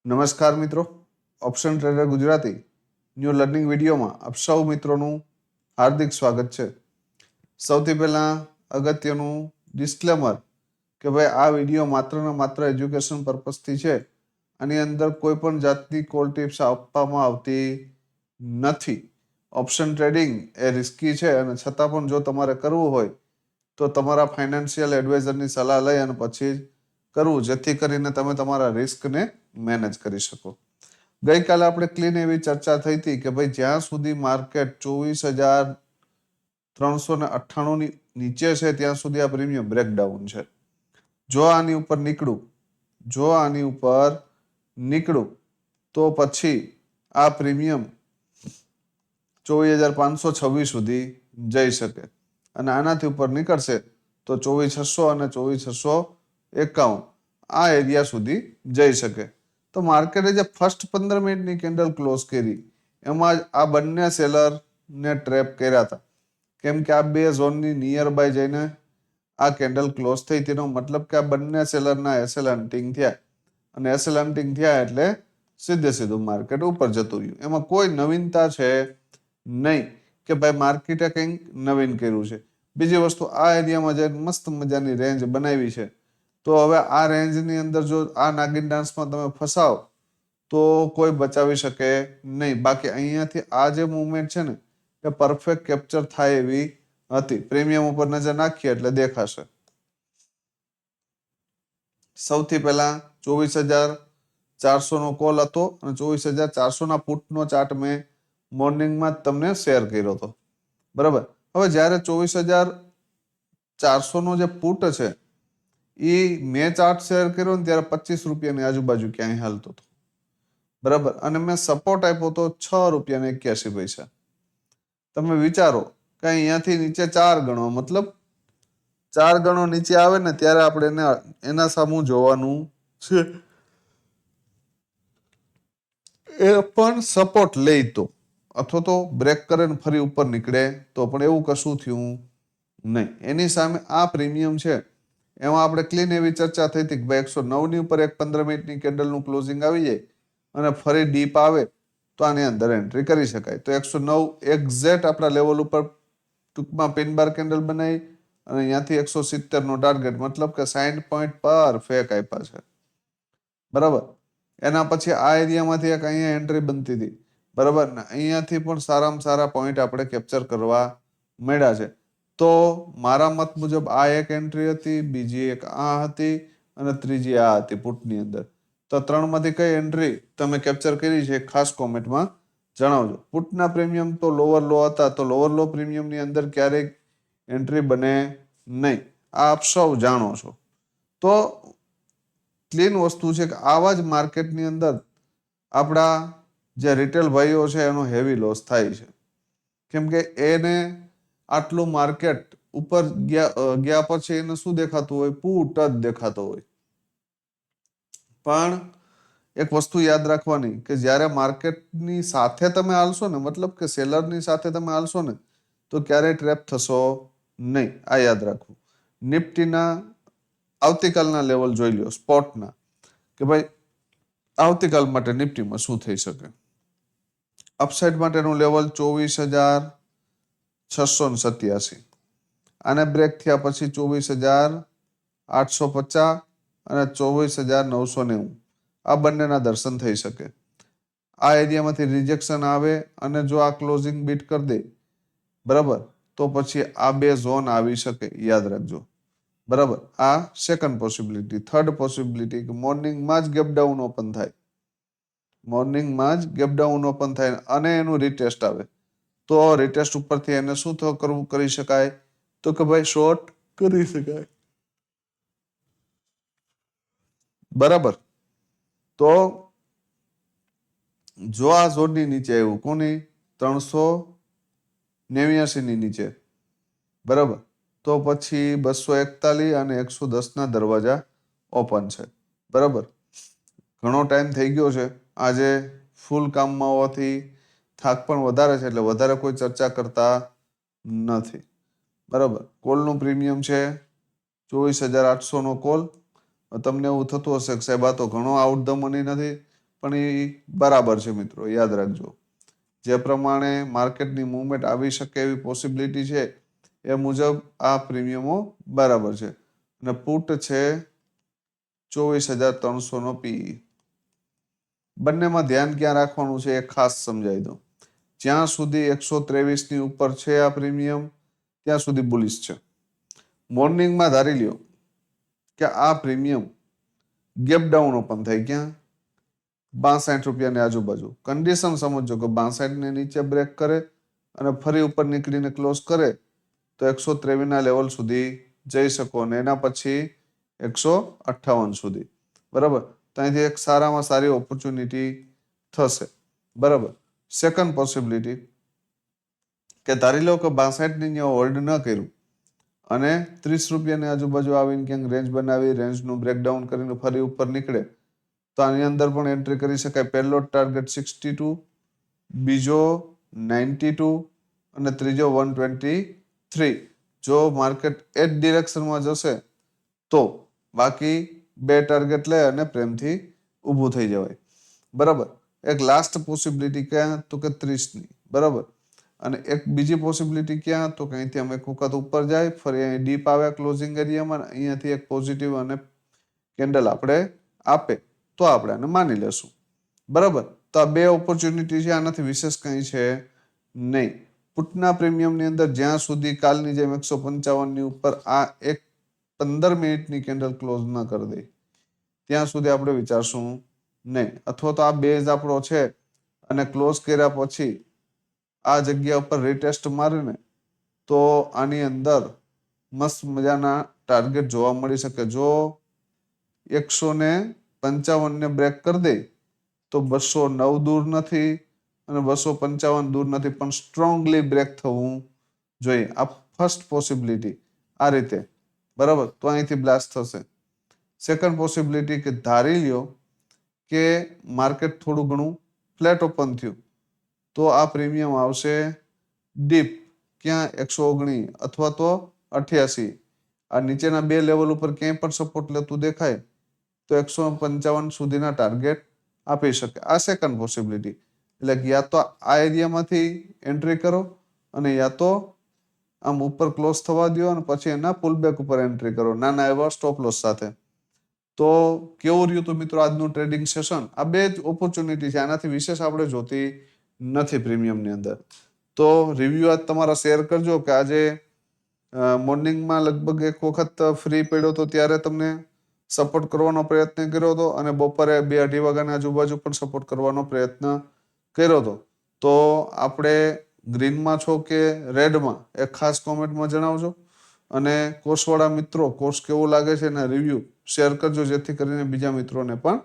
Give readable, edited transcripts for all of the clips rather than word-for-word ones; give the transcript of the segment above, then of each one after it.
નમસ્કાર મિત્રો, option trader Gujarati new learning વિડીયોમાં આપ સૌ મિત્રોનું હાર્દિક સ્વાગત છે. સૌથી પહેલાં અગત્યનું ડિસ્ક્લેમર કે ભાઈ આ વિડીયો માત્ર ને માત્ર એજ્યુકેશન પર્પઝથી છે. આની અંદર કોઈ પણ જાતની કોલ ટિપ્સ આપવામાં આવતી નથી. ઓપ્શન ટ્રેડિંગ એ રિસ્કી છે અને છતાં પણ જો તમારે કરવું હોય તો તમારા ફાઇનાન્શિયલ એડવાઇઝરની સલાહ લઈ અને પછી કરવું, જેથી કરીને તમે તમારા રિસ્કને મેનેજ કરી શકો. ગઈકાલે આપણે ક્લીન એવી ચર્ચા થઈ હતી કે ભાઈ જ્યાં સુધી માર્કેટ 24,398 ની નીચે છે ત્યાં સુધી આ પ્રીમિયમ બ્રેકડાઉન છે. જો આની ઉપર નીકળું તો પછી આ પ્રીમિયમ 24,526 સુધી જઈ શકે અને આનાથી ઉપર નીકળશે તો 24,600 અને 24,651 આ એરિયા સુધી જઈ શકે. તો માર્કેટે જે ફર્સ્ટ 15 મિનિટની કેન્ડલ ક્લોઝ કરી એમાં જ આ બંને સેલરને ટ્રેપ કર્યા હતા, કેમ કે આ બે ઝોનની નિયર બાય જઈને આ કેન્ડલ ક્લોઝ થઈ. તેનો મતલબ કે આ બંને સેલરના એસએલ હન્ટિંગ થયા અને એસએલ હન્ટિંગ થયા એટલે સીધું માર્કેટ ઉપર જતું રહ્યું. એમાં કોઈ નવીનતા છે નહીં કે ભાઈ માર્કેટે કંઈક નવીન કર્યું છે. બીજી વસ્તુ, આ એરિયામાં જે મસ્ત મજાની રેન્જ બનાવી છે, તો હવે આ રેન્જની અંદર જો આ નાગિન ડાન્સમાં તમે ફસાવ તો કોઈ બચાવી શકે નહીં. બાકી અહીંયાથી આ જે મુવમેન્ટ છે ને એ પરફેક્ટ કેપ્ચર થાય એવી હતી. પ્રીમિયમ ઉપર નજર નાખીએ એટલે દેખાશે. સૌથી પહેલા 24,400 નો કોલ હતો અને 24,400 ના પુટનો ચાર્ટ મેં મોર્નિંગમાં જ તમને શેર કર્યો હતો, બરાબર. હવે જ્યારે 24,400 નો જે પુટ છે એ મેં ચાર્ટ શેર કર્યો ને ત્યારે 25 રૂપિયાની આજુબાજુ ક્યાંય હાલતો હતો, બરાબર. અને મેં સપોર્ટ આપ્યો તો 6.81 રૂપિયા. તમે વિચારો કે અહીંયાથી નીચે 4 ગણો, મતલબ 4 ગણો નીચે આવે ને ત્યારે આપણે એના સામું જોવાનું છે. એ પણ સપોર્ટ લે તો, અથવા તો બ્રેક કરે ને ફરી ઉપર નીકળે તો, પણ એવું કશું થયું નહીં. એની સામે આ પ્રીમિયમ છે એમાં આપણે ક્લીન એવી ચર્ચા થઈ હતી કે ભાઈ 109 ની ઉપર એક 15 મિનિટની કેન્ડલનું ક્લોઝિંગ આવી જાય અને ફરી ડીપ આવે તો આની અંદર એન્ટ્રી કરી શકાય. તો 109 એક્ઝેક્ટ આપણા લેવલ ઉપર ટૂંકમાં પિન બાર કેન્ડલ બનાવી અને અહીંયાથી 170 નો ટાર્ગેટ, મતલબ કે 60 પોઈન્ટ પર ફેક આપ્યા છે, બરાબર. એના પછી આ એરિયામાંથી એક અહીંયા એન્ટ્રી બનતી હતી, બરાબર ને. અહીંયાથી પણ સારામાં સારા પોઈન્ટ આપણે કેપ્ચર કરવા મળ્યા છે. તો મારા મત મુજબ આ એક એન્ટ્રી હતી, બીજી એક આ હતી અને ત્રીજી આ હતી પુટની અંદર. તો 3માંથી કઈ એન્ટ્રી તમે કેપ્ચર કરી છે ખાસ કોમેન્ટમાં જણાવજો. પુટના પ્રીમિયમ તો લોઅર લો હતા, તો લોઅર લો પ્રીમિયમની અંદર ક્યારેક એન્ટ્રી બને નહીં, આ આપ સૌ જાણો છો. તો ક્લીન વસ્તુ છે કે આવા જ માર્કેટની અંદર આપણા જે રિટેલ ભાઈઓ છે એનો હેવી લોસ થાય છે, કેમ કે એને આટલું માર્કેટ ઉપર ગયા પછી એને શું દેખાતું હોય? પુટ જ દેખાતો હોય. પણ એક વસ્તુ યાદ રાખવાની કે જ્યારે માર્કેટની સાથે તમે હાલશો ને, મતલબ કે સેલરની સાથે તમે હાલશો ને, તો ક્યારેય ટ્રેપ થશો નહીં. આ યાદ રાખવું. નિફ્ટીના આવતીકાલના લેવલ જોઈ લો, સ્પોટના, કે ભાઈ આવતીકાલ માટે નિફ્ટીમાં શું થઈ શકે. અપસાઇડ માટેનું લેવલ 24,687. આને બ્રેક થયા પછી 24,850 અને 24,990 આ બંનેના દર્શન થઈ શકે. આ એરિયામાંથી રિજેક્શન આવે અને જો આ ક્લોઝિંગ બીટ કરી દે, બરાબર, તો પછી આ બે ઝોન આવી શકે, યાદ રાખજો, બરાબર. આ સેકન્ડ પોસિબિલિટી. થર્ડ પોસિબિલિટી કે મોર્નિંગમાં જ ગેપ ડાઉન ઓપન થાય, અને એનું રીટેસ્ટ આવે, તો રીટેસ્ટ ઉપરથી એને શું કરી શકાય? તો કે ભાઈ શોર્ટ કરી શકાય, બરાબર. તો જો આ ઝોનની નીચે આવ્યું, કોની? 389 ની નીચે, બરાબર, તો પછી 241 અને 110 ના દરવાજા ઓપન છે, બરાબર. ઘણો ટાઈમ થઈ ગયો છે, આજે ફૂલ કામમાં હોવાથી થાક પણ વધારે છે, એટલે વધારે કોઈ ચર્ચા કરતા નથી, બરાબર. કોલનું પ્રીમિયમ છે 24,800 નો કોલ. તમને એવું થતું હશે કે સાહેબ આ તો ઘણો આઉટ ધ મની નથી, પણ એ બરાબર છે મિત્રો, યાદ રાખજો. જે પ્રમાણે માર્કેટની મુવમેન્ટ આવી શકે એવી પોસિબિલિટી છે એ મુજબ આ પ્રીમિયમો બરાબર છે. અને પુટ છે 24,300 નો પીઈ. બંનેમાં ધ્યાન ક્યાં રાખવાનું છે એ ખાસ સમજાવી દઉં. જ્યાં સુધી 123 ની ઉપર છે આ પ્રીમિયમ ત્યાં સુધી બુલિશ છે. મોર્નિંગમાં ધારી લ્યો કે આ પ્રીમિયમ ગેપ ડાઉન ઓપન થાય ક્યાં 62 રૂપિયાની આજુબાજુ. કન્ડિશન સમજો કે 62 ને નીચે બ્રેક કરે અને ફરી ઉપર નીકળીને ક્લોઝ કરે તો 123 ના લેવલ સુધી જઈ શકો અને એના પછી 158 સુધી. બરાબર, તો અહીંથી એક સારામાં સારી ઓપોર્ચ્યુનિટી થશે. બરાબર. સેકન્ડ પોસિબિલિટી કે ધારી લો કે 62 ની હોલ્ડ ન કર્યું અને 30 રૂપિયાની આજુબાજુ આવીને ક્યાંક રેન્જ બનાવી રેન્જનું બ્રેકડાઉન કરીને ફરી ઉપર નીકળે તો આની અંદર પણ એન્ટ્રી કરી શકાય. પહેલો ટાર્ગેટ 62, બીજો 92 અને ત્રીજો 123. જો માર્કેટ એ જ ડિરેક્શનમાં જશે તો બાકી બે ટાર્ગેટ લે અને પ્રેમથી ઊભું થઈ જવાય. બરાબર. એક લાસ્ટ પોસિબિલિટી ક્યાં તો કે 30 ની. બરાબર. અને એક બીજી પોસિબિલિટી ક્યાં તો કે અહીંથી અમે એક વખત ઉપર જાય ફરી અહીં ડીપ આવે ક્લોઝિંગ એરિયામાં અહીંયાથી એક પોઝિટિવ અને કેન્ડલ આપણે આપે તો આપણે આને માની લેશું. બરાબર. તો આ બે ઓપોર્ચ્યુનિટી છે, આનાથી વિશેષ કંઈ છે નહીં. પુટના પ્રીમિયમની અંદર જ્યાં સુધી કાલની જેમ 155 ની ઉપર આ એક 15 મિનિટની કેન્ડલ ક્લોઝ ન કરી દે ત્યાં સુધી આપણે વિચારશું નહીં. અથવા તો આ બેઝ આપણો છે અને ક્લોઝ કર્યા પછી આ જગ્યા ઉપર રીટેસ્ટ મારીને તો આની અંદર મસ્ત મજાના ટાર્ગેટ જોવા મળી શકે. જો 155 ને બ્રેક કરી દે તો 209 દૂર નથી અને 255 દૂર નથી, પણ સ્ટ્રોંગલી બ્રેક થવું જોઈએ. આ ફર્સ્ટ પોસિબિલિટી આ રીતે. બરાબર. તો અહીંથી બ્લાસ્ટ થશે. સેકન્ડ પોસિબિલિટી કે ધારી લ્યો કે માર્કેટ થોડું ઘણું ફ્લેટ ઓપન થયું તો આ પ્રીમિયમ આવશે ડીપ ક્યાં 119 અથવા તો 88. આ નીચેના બે લેવલ ઉપર ક્યાંય પણ સપોર્ટ લેતું દેખાય તો 155 સુધીના ટાર્ગેટ આપી શકે. આ સેકન્ડ પોસિબિલિટી. એટલે યા તો આ એરિયામાંથી એન્ટ્રી કરો અને યા તો આમ ઉપર ક્લોઝ થવા દો અને પછી એના પુલબેક ઉપર એન્ટ્રી કરો નાના એવા સ્ટોપ લોસ સાથે. તો કેવું રહ્યું તો મિત્રો આજનું ટ્રેડિંગ સેશન? આ બે જ ઓપોર્ચ્યુનિટી છે, આનાથી વિશેષ આપણે જોતી નથી પ્રીમિયમની અંદર. તો રિવ્યુ આજ તમારા શેર કરજો કે આજે મોર્નિંગમાં લગભગ એક વખત ફ્રી પડ્યો હતો ત્યારે તમને સપોર્ટ કરવાનો પ્રયત્ન કર્યો હતો અને બપોરે 2-2:30 વાગ્યાની આજુબાજુ પણ સપોર્ટ કરવાનો પ્રયત્ન કર્યો હતો. તો આપણે ગ્રીનમાં છો કે રેડમાં એ ખાસ કોમેન્ટમાં જણાવજો. અને કોર્સવાળા મિત્રો કોર્સ કેવો લાગે છે એના રિવ્યુ શેર કરજો જેથી કરીને બીજા મિત્રોને પણ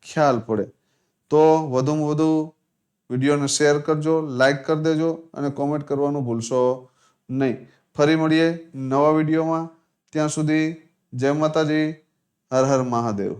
ખ્યાલ પડે. તો વધુમાં વધુ વિડીયોને શેર કરજો, લાઈક કરી દેજો અને કોમેન્ટ કરવાનું ભૂલશો નહીં. ફરી મળીએ નવા વિડીયોમાં. ત્યાં સુધી જય માતાજી, હર હર મહાદેવ.